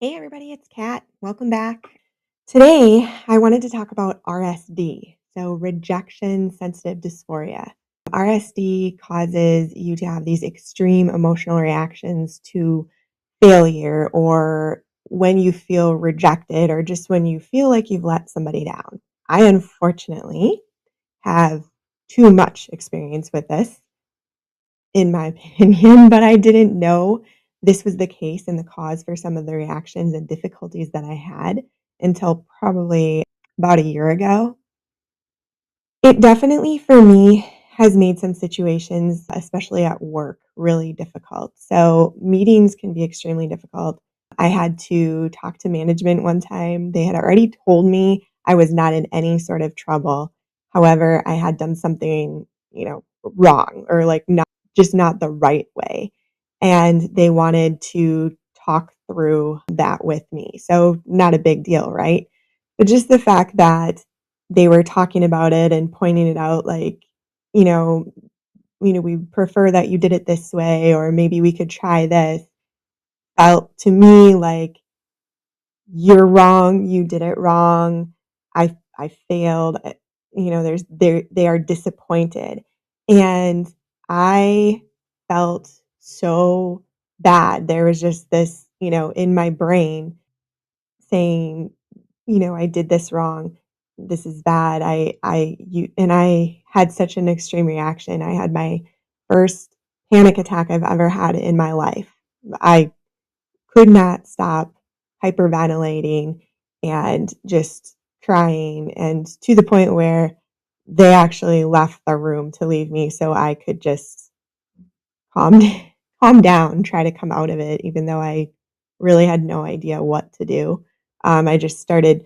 Hey everybody, it's Kat. Welcome back. Today, I wanted to talk about RSD, so rejection sensitive dysphoria. RSD causes you to have these extreme emotional reactions to failure or when you feel rejected or just when you feel like you've let somebody down. I unfortunately have too much experience with this in my opinion, but I didn't know this was the case and the cause for some of the reactions and difficulties that I had until probably about a year ago. It definitely, for me, has made some situations, especially at work, really difficult. So, meetings can be extremely difficult. I had to talk to management one time. They had already told me I was not in any sort of trouble. However, I had done something, wrong or like not the right way. And they wanted to talk through that with me. So, not a big deal, right? But just the fact that they were talking about it and pointing it out like, you know we prefer that you did it this way, or maybe we could try this, felt to me like, "You're wrong, you did it wrong, I failed," they are disappointed, and I felt so bad. There was just this, in my brain saying, "I did this wrong. This is bad. I had such an extreme reaction. I had my first panic attack I've ever had in my life. I could not stop hyperventilating and just crying, and to the point where they actually left the room to leave me so I could just calm calm down, try to come out of it, even though I really had no idea what to do. I just started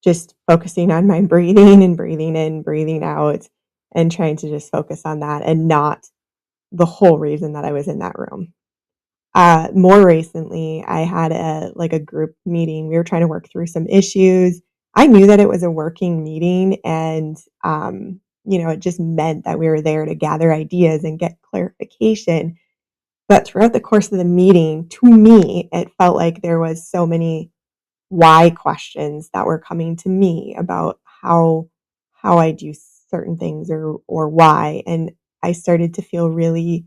just focusing on my breathing and breathing in, breathing out, and trying to just focus on that and not the whole reason that I was in that room. More recently, I had a group meeting. We were trying to work through some issues. I knew that it was a working meeting, and it just meant that we were there to gather ideas and get clarification. But throughout the course of the meeting, to me, it felt like there was so many why questions that were coming to me about how I do certain things or why, and I started to feel really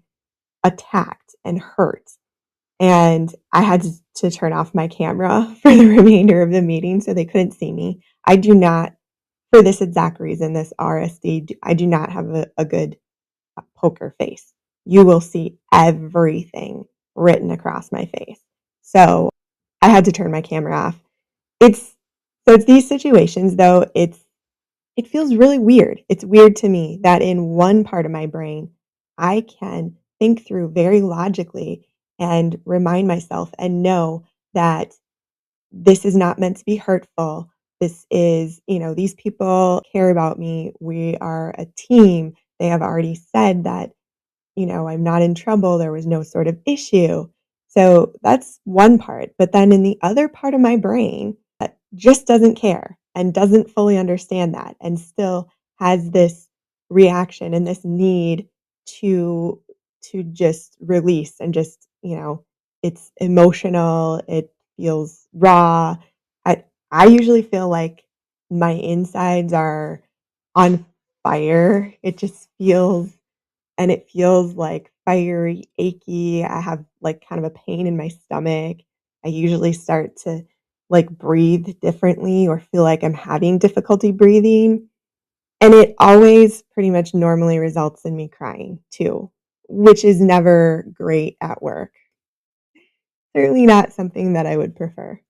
attacked and hurt, and I had to turn off my camera for the remainder of the meeting so they couldn't see me. I do not, for this exact reason, this RSD, I do not have a good poker face. You will see everything written across my face. So I had to turn my camera off. It's it's these situations though, it feels really weird. It's weird to me that in one part of my brain, I can think through very logically and remind myself and know that this is not meant to be hurtful. This is, these people care about me. We are a team. They have already said that, I'm not in trouble. There was no sort of issue. So that's one part. But then in the other part of my brain that just doesn't care and doesn't fully understand that and still has this reaction and this need to just release and just, it's emotional, it feels raw. I usually feel like my insides are on fire. It feels like fiery, achy. I have like kind of a pain in my stomach. I usually start to like breathe differently or feel like I'm having difficulty breathing. And it always pretty much normally results in me crying too, which is never great at work. Certainly not something that I would prefer.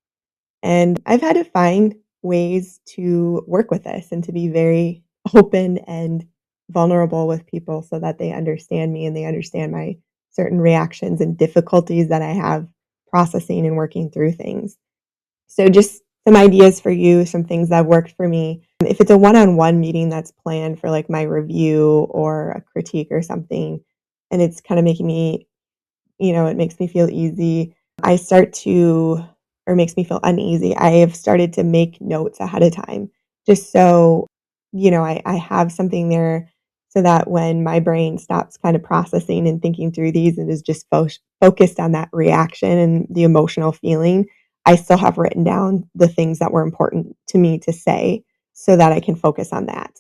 And I've had to find ways to work with this and to be very open and vulnerable with people so that they understand me and they understand my certain reactions and difficulties that I have processing and working through things. So, just some ideas for you, some things that have worked for me. If it's a one on one meeting that's planned for like my review or a critique or something, and it's kind of making me, it makes me feel easy. I start to, or makes me feel uneasy. I have started to make notes ahead of time just so, I have something there so that when my brain stops kind of processing and thinking through these and is just focused on that reaction and the emotional feeling, I still have written down the things that were important to me to say so that I can focus on that.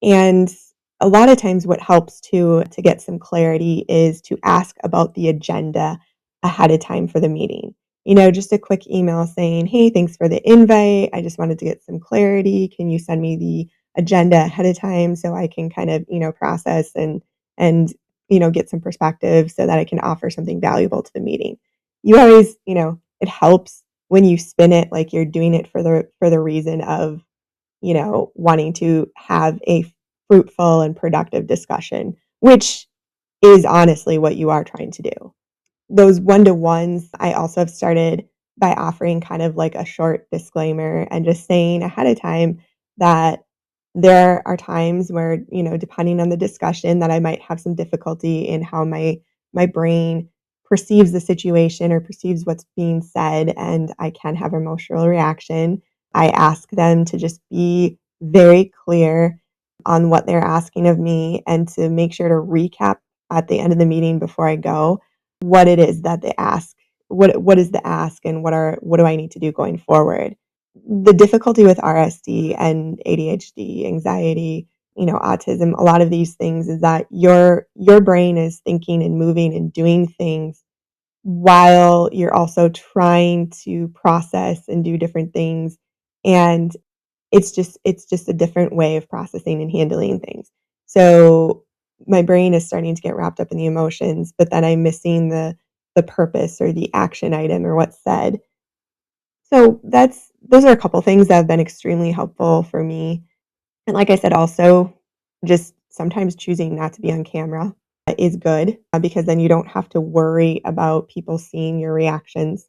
And a lot of times what helps to get some clarity is to ask about the agenda ahead of time for the meeting. Just a quick email saying, "Hey, thanks for the invite. I just wanted to get some clarity. Can you send me the agenda ahead of time so I can kind of, process and get some perspective so that I can offer something valuable to the meeting." You always, it helps when you spin it like you're doing it for the reason of, wanting to have a fruitful and productive discussion, which is honestly what you are trying to do. Those one-to-ones, I also have started by offering kind of like a short disclaimer and just saying ahead of time that there are times where, depending on the discussion, that I might have some difficulty in how my brain perceives the situation or perceives what's being said, and I can have emotional reaction. I ask them to just be very clear on what they're asking of me and to make sure to recap at the end of the meeting before I go what it is that they ask. What is the ask, and what do I need to do going forward? The difficulty with RSD and ADHD, anxiety, autism, a lot of these things is that your brain is thinking and moving and doing things while you're also trying to process and do different things. And it's just a different way of processing and handling things. So my brain is starting to get wrapped up in the emotions, but then I'm missing the purpose or the action item or what's said. So those are a couple things that have been extremely helpful for me. And like I said, also just sometimes choosing not to be on camera is good because then you don't have to worry about people seeing your reactions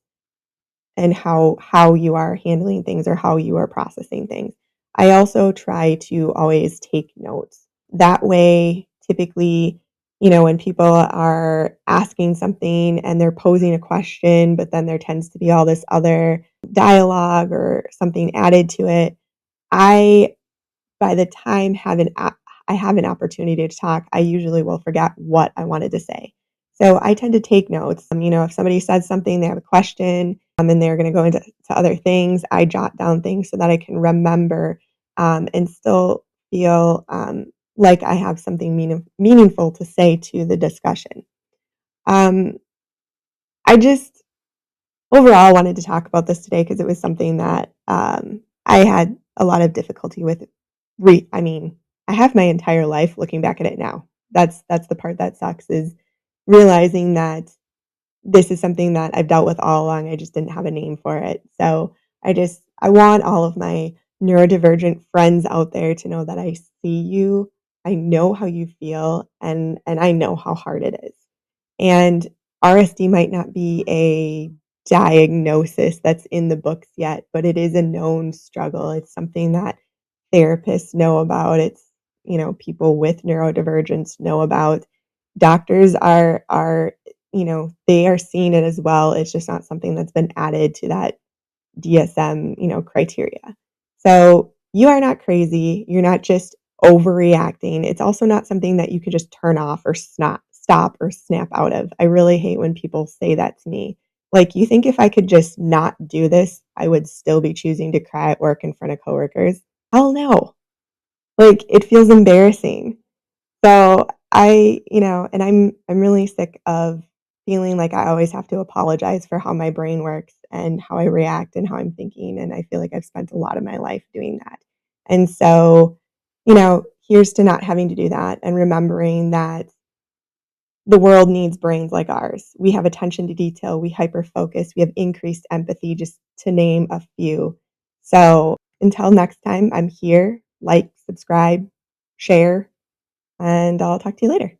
and how you are handling things or how you are processing things. I also try to always take notes. That way, typically, when people are asking something and they're posing a question, but then there tends to be all this other dialogue or something added to it, I by the time I have an opportunity to talk, I usually will forget what I wanted to say. So I tend to take notes. If somebody says something, they have a question, and they're going to go into other things, I jot down things so that I can remember and still feel like I have something meaningful to say to the discussion. Um, I just overall wanted to talk about this today because it was something that I had a lot of difficulty with. I mean, I have my entire life looking back at it now. That's the part that sucks is realizing that this is something that I've dealt with all along. I just didn't have a name for it. So I want all of my neurodivergent friends out there to know that I see you. I know how you feel, and I know how hard it is. And RSD might not be a diagnosis that's in the books yet, but it is a known struggle. It's something that therapists know about. It's, people with neurodivergence know about. Doctors are, they are seeing it as well. It's just not something that's been added to that DSM, criteria. So you are not crazy. You're not just overreacting. It's also not something that you could just turn off or stop or snap out of. I really hate when people say that to me. Like, you think if I could just not do this, I would still be choosing to cry at work in front of coworkers? Hell no. Like, it feels embarrassing. So and I'm really sick of feeling like I always have to apologize for how my brain works and how I react and how I'm thinking. And I feel like I've spent a lot of my life doing that. And so, here's to not having to do that and remembering that the world needs brains like ours. We have attention to detail, we hyper focus, we have increased empathy, just to name a few. So until next time, I'm here. Like, subscribe, share, and I'll talk to you later.